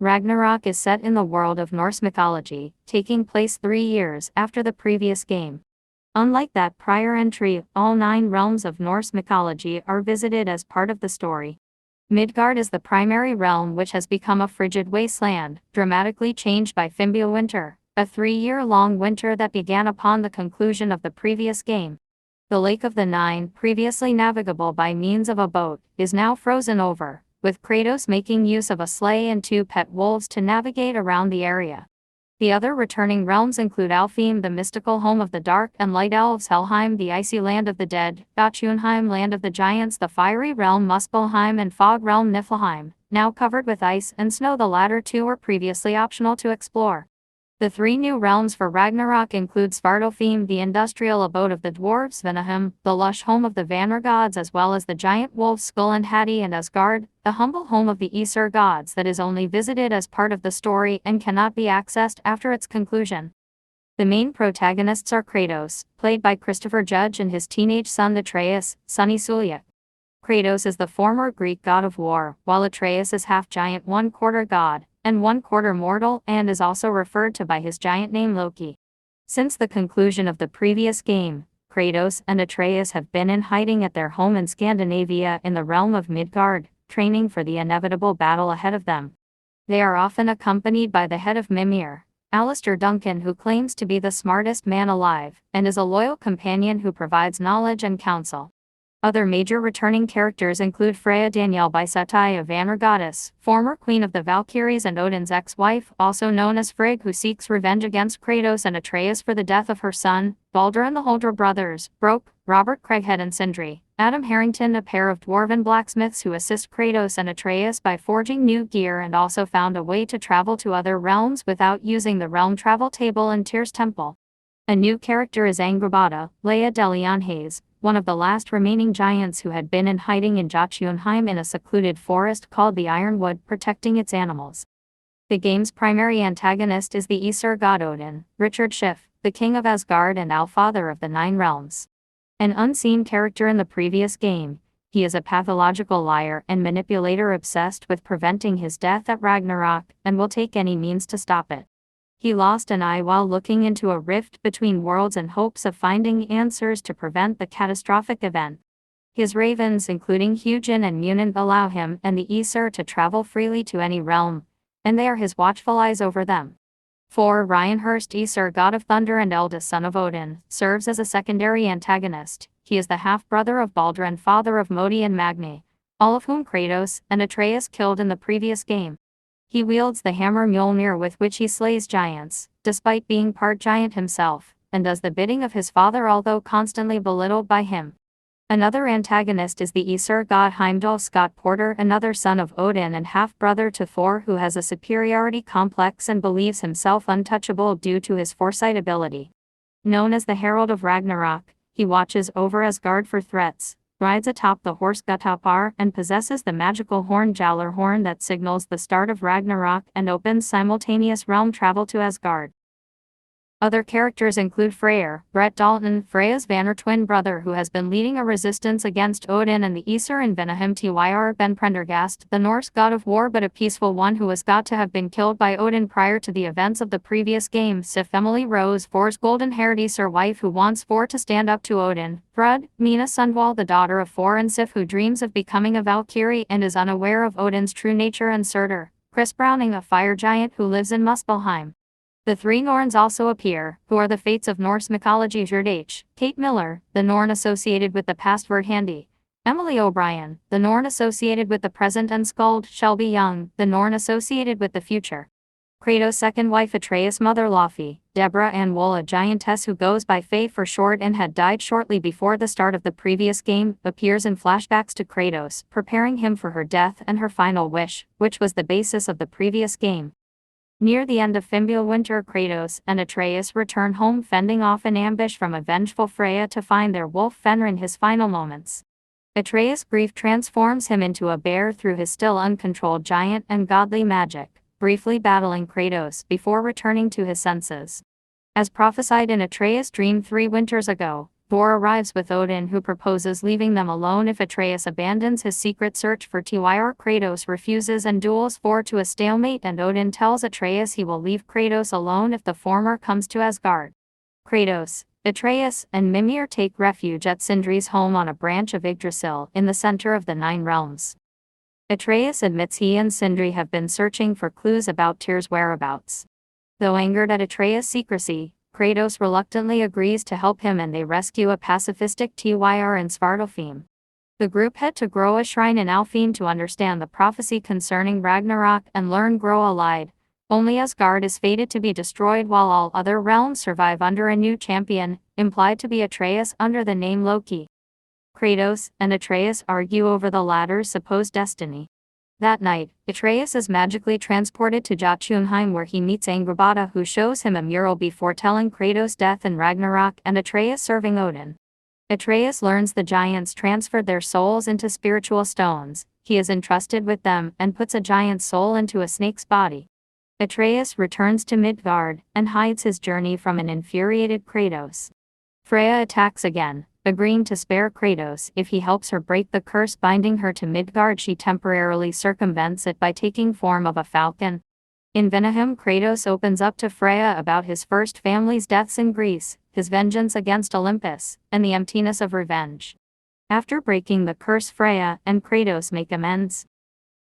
Ragnarok is set in the world of Norse mythology, taking place 3 years after the previous game. Unlike that prior entry, all 9 realms of Norse mythology are visited as part of the story. Midgard is the primary realm, which has become a frigid wasteland, dramatically changed by Fimbulwinter, a 3-year-long winter that began upon the conclusion of the previous game. The Lake of the Nine, previously navigable by means of a boat, is now frozen over, with Kratos making use of a sleigh and 2 pet wolves to navigate around the area. The other returning realms include Alfheim, the mystical home of the dark and light elves, Helheim, the icy land of the dead, Jotunheim, land of the giants, the fiery realm Muspelheim, and fog realm Niflheim, now covered with ice and snow. The latter 2 were previously optional to explore. The 3 new realms for Ragnarok include Svartalfheim, the industrial abode of the dwarves, Vanaheim, the lush home of the Vanir gods, as well as the giant wolves Skull and Hati, and Asgard, the humble home of the Aesir gods that is only visited as part of the story and cannot be accessed after its conclusion. The main protagonists are Kratos, played by Christopher Judge, and his teenage son Atreus, Sunny Sulyak. Kratos is the former Greek god of war, while Atreus is half giant, 1/4 god, and 1/4 mortal, and is also referred to by his giant name Loki. Since the conclusion of the previous game, Kratos and Atreus have been in hiding at their home in Scandinavia in the realm of Midgard, training for the inevitable battle ahead of them. They are often accompanied by the head of Mimir, Alistair Duncan, who claims to be the smartest man alive, and is a loyal companion who provides knowledge and counsel. Other major returning characters include Freya Danielle Bisetai, a Vanir goddess, former queen of the Valkyries and Odin's ex-wife, also known as Frigg, who seeks revenge against Kratos and Atreus for the death of her son, Baldur, and the Holdra brothers, Broke, Robert Craighead, and Sindri. Adam Harrington, a pair of dwarven blacksmiths who assist Kratos and Atreus by forging new gear and also found a way to travel to other realms without using the realm travel table in Tyr's temple. A new character is Angrboda, Leia Delianhaze, one of the last remaining giants who had been in hiding in Jotunheim in a secluded forest called the Ironwood, protecting its animals. The game's primary antagonist is the Aesir god Odin, Richard Schiff, the king of Asgard and Allfather of the 9 realms. An unseen character in the previous game, he is a pathological liar and manipulator obsessed with preventing his death at Ragnarok, and will take any means to stop it. He lost an eye while looking into a rift between worlds in hopes of finding answers to prevent the catastrophic event. His ravens, including Hugin and Munin, allow him and the Aesir to travel freely to any realm, and they are his watchful eyes over them. 4. Ryanhurst, Aesir, god of thunder and eldest son of Odin, serves as a secondary antagonist. He is the half-brother of Baldur and father of Modi and Magni, all of whom Kratos and Atreus killed in the previous game. He wields the hammer Mjolnir with which he slays giants, despite being part giant himself, and does the bidding of his father although constantly belittled by him. Another antagonist is the Aesir god Heimdall Scott Porter, another son of Odin and half-brother to Thor, who has a superiority complex and believes himself untouchable due to his foresight ability. Known as the Herald of Ragnarok, he watches over Asgard for threats, rides atop the horse Gutapar, and possesses the magical horn Jallarhorn that signals the start of Ragnarok and opens simultaneous realm travel to Asgard. Other characters include Freyr, Brett Dalton, Freya's Vanir twin brother who has been leading a resistance against Odin and the Aesir, and Vanaheim Tyr Ben Prendergast, the Norse god of war but a peaceful one who was thought to have been killed by Odin prior to the events of the previous game. Sif Emily Rose, Thor's golden-haired Aesir wife who wants Thor to stand up to Odin. Thrud, Mina Sundwall, the daughter of Thor and Sif, who dreams of becoming a Valkyrie and is unaware of Odin's true nature, and Surtur, Chris Browning, a fire giant who lives in Muspelheim. The 3 Norns also appear, who are the fates of Norse mythology: Gerd Kate Miller, the Norn associated with the past, Verdhandi; Emily O'Brien, the Norn associated with the present; and Skuld, Shelby Young, the Norn associated with the future. Kratos' second wife Atreus' mother Laufey, Deborah Ann Wool, a giantess who goes by Faye for short and had died shortly before the start of the previous game, appears in flashbacks to Kratos, preparing him for her death and her final wish, which was the basis of the previous game. Near the end of Fimbulwinter, Kratos and Atreus return home, fending off an ambush from a vengeful Freya to find their wolf Fenrir in his final moments. Atreus' grief transforms him into a bear through his still uncontrolled giant and godly magic, briefly battling Kratos before returning to his senses. As prophesied in Atreus' dream 3 winters ago, Thor arrives with Odin, who proposes leaving them alone if Atreus abandons his secret search for Tyr. Kratos refuses and duels Thor to a stalemate, and Odin tells Atreus he will leave Kratos alone if the former comes to Asgard. Kratos, Atreus, and Mimir take refuge at Sindri's home on a branch of Yggdrasil in the center of the Nine Realms. Atreus admits he and Sindri have been searching for clues about Tyr's whereabouts. Though angered at Atreus' secrecy, Kratos reluctantly agrees to help him, and they rescue a pacifistic Tyr in Svartalfheim. The group head to Groa's shrine in Alfheim to understand the prophecy concerning Ragnarok and learn Groa lied. Only Asgard is fated to be destroyed while all other realms survive under a new champion, implied to be Atreus under the name Loki. Kratos and Atreus argue over the latter's supposed destiny. That night, Atreus is magically transported to Jotunheim, where he meets Angrboda, who shows him a mural before telling Kratos' death in Ragnarok and Atreus serving Odin. Atreus learns the giants transferred their souls into spiritual stones. He is entrusted with them and puts a giant's soul into a snake's body. Atreus returns to Midgard and hides his journey from an infuriated Kratos. Freya attacks again, agreeing to spare Kratos if he helps her break the curse binding her to Midgard. She temporarily circumvents it by taking form of a falcon. In Vanaheim, Kratos opens up to Freya about his first family's deaths in Greece, his vengeance against Olympus, and the emptiness of revenge. After breaking the curse, Freya and Kratos make amends.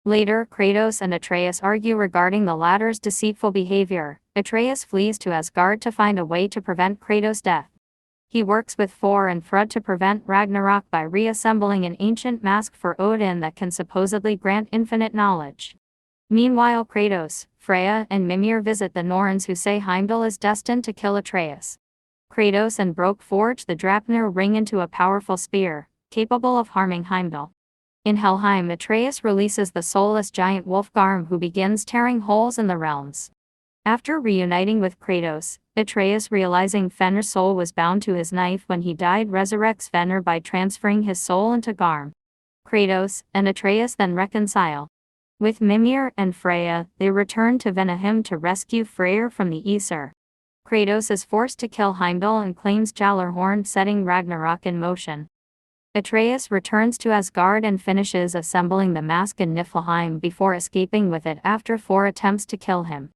Later, Kratos and Atreus argue regarding the latter's deceitful behavior. Atreus flees to Asgard to find a way to prevent Kratos' death. He works with Thor and Frud to prevent Ragnarok by reassembling an ancient mask for Odin that can supposedly grant infinite knowledge. Meanwhile, Kratos, Freya, and Mimir visit the Norns, who say Heimdall is destined to kill Atreus. Kratos and Brok forge the Draupnir ring into a powerful spear, capable of harming Heimdall. In Helheim, Atreus releases the soulless giant Wolfgarm, who begins tearing holes in the realms. After reuniting with Kratos, Atreus, realizing Fenrir's soul was bound to his knife when he died, resurrects Fenrir by transferring his soul into Garm. Kratos and Atreus then reconcile. With Mimir and Freya, they return to Vanaheim to rescue Freyr from the Aesir. Kratos is forced to kill Heimdall and claims Gjallarhorn, setting Ragnarok in motion. Atreus returns to Asgard and finishes assembling the mask in Niflheim before escaping with it after Thor attempts to kill him.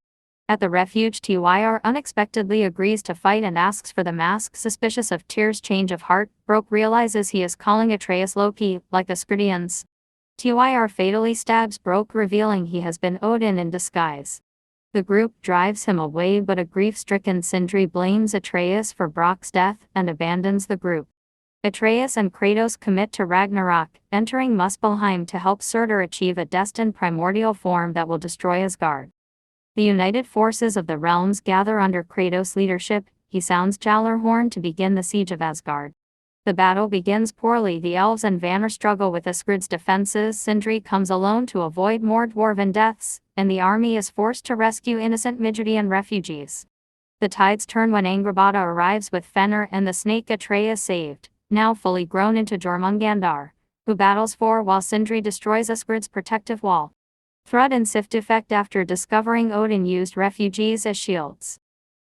At the refuge, Tyr unexpectedly agrees to fight and asks for the mask. Suspicious of Tyr's change of heart, Brok realizes he is calling Atreus Loki, like the Skrulls. Tyr fatally stabs Brok, revealing he has been Odin in disguise. The group drives him away, but a grief-stricken Sindri blames Atreus for Brok's death and abandons the group. Atreus and Kratos commit to Ragnarok, entering Muspelheim to help Surtur achieve a destined primordial form that will destroy Asgard. The united forces of the realms gather under Kratos' leadership. He sounds Gjallarhorn to begin the siege of Asgard. The battle begins poorly. The elves and Vanir struggle with Asgard's defenses. Sindri comes alone to avoid more dwarven deaths, and the army is forced to rescue innocent Midgardian refugees. The tides turn when Angrboda arrives with Fenrir and the snake Atreus saved, now fully grown, into Jormungandr, who battles for while Sindri destroys Asgard's protective wall. Thrud and Sif defect after discovering Odin used refugees as shields.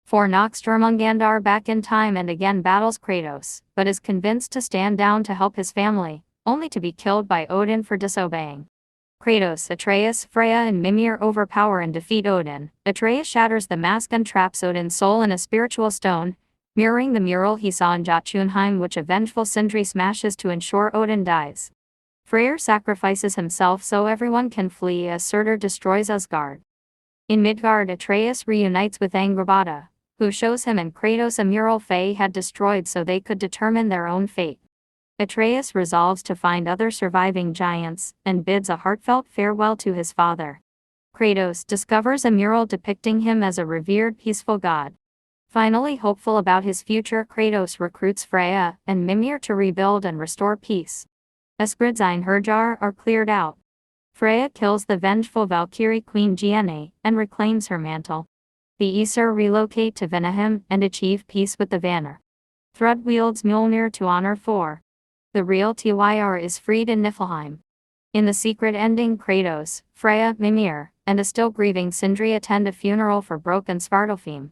Thor knocks Jormungandr back in time and again battles Kratos, but is convinced to stand down to help his family, only to be killed by Odin for disobeying. Kratos, Atreus, Freya, and Mimir overpower and defeat Odin. Atreus shatters the mask and traps Odin's soul in a spiritual stone, mirroring the mural he saw in Jotunheim, which a vengeful Sindri smashes to ensure Odin dies. Freyr sacrifices himself so everyone can flee as Surtur destroys Asgard. In Midgard, Atreus reunites with Angrboda, who shows him and Kratos a mural Fae had destroyed so they could determine their own fate. Atreus resolves to find other surviving giants, and bids a heartfelt farewell to his father. Kratos discovers a mural depicting him as a revered peaceful god. Finally hopeful about his future, Kratos recruits Freya and Mimir to rebuild and restore peace. Asgard's Einherjar are cleared out. Freya kills the vengeful Valkyrie queen Gienah and reclaims her mantle. The Aesir relocate to Vanaheim and achieve peace with the Vanir. Thrud wields Mjolnir to honor Thor. The real Tyr is freed in Niflheim. In the secret ending, Kratos, Freya, Mimir, and a still grieving Sindri attend a funeral for Brok in Svartalfheim.